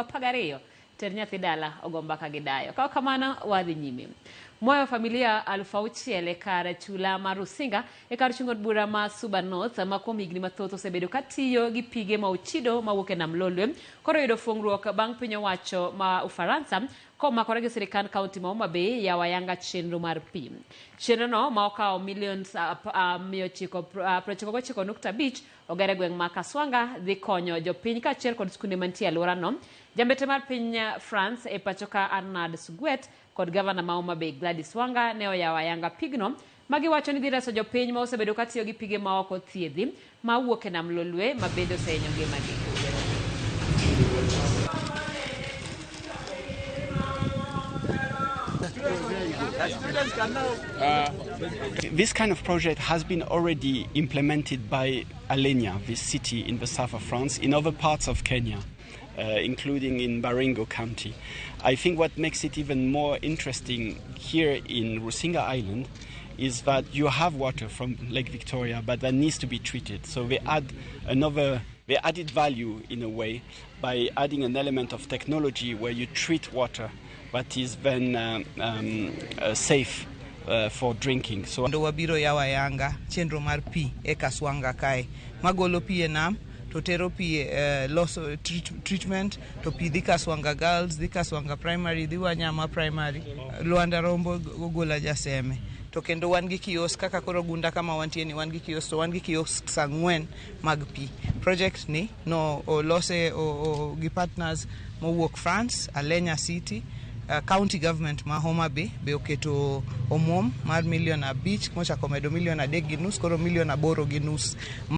Pagario, Ternyati dala, Ogombaka Gidayo. Kaukamana wadhi nyime. Mohewo familia alufauchiele kare chula ma Rusinga e kar chungot bura ma Suba North ma kuom higni mathoth osebedo katiyo gi pige ma ochido ma wuok e nam Lolwe. Koro yudo fuong'ruok bang' piny owacho ma Ufaransa komakore gi sirikand kaunti ma Homa Bay yawo ayanga chenro mar pi. Chenrono ma okawo milion 999.5 ogere gweng' ma Kaswanga dhi konyo jopiny kaachiel kod skunde mantie e alworano. Jambete mar piny France e pachoka Arnaud Suguet kod gavana ma Homa Bay Gladys Wanga ne oyawo ayanga pigno ma giwacho ni dhi reso jopiny ma osebedo katiyo gi pige ma ok othiedhi ma wuok e nam Lolwe ma bende osehinyo ngimagi. This kind of project has been already implemented by Alenia, this city in the south of France, in other parts of Kenya, including in Baringo County. I think what makes it even more interesting here in Rusinga Island is that you have water from Lake Victoria, but that needs to be treated. So they added value in a way by adding an element of technology where you treat water that is then safe for drinking. So ndo wabiro yawa yanga chenro mar pi e Kaswanga kae magolo pi e nam to tero pi loso treatment to pi dhi Kaswanga Girls, dhi Kaswanga Primary, dhi Wanyama Primary, Luanda Rombo gogola jaseme. To kendo wan gi kiosk kaka koro gunda kama wantie ni wan gi kiosk, to wan gi kiosk sang'wen mag pi. Project ni no olose gi partners mowuok France, Alenia City, county government ma Homa Bay be oketo omwom mar milion 5 mochako medo milion 3.5 koro milion 8.5.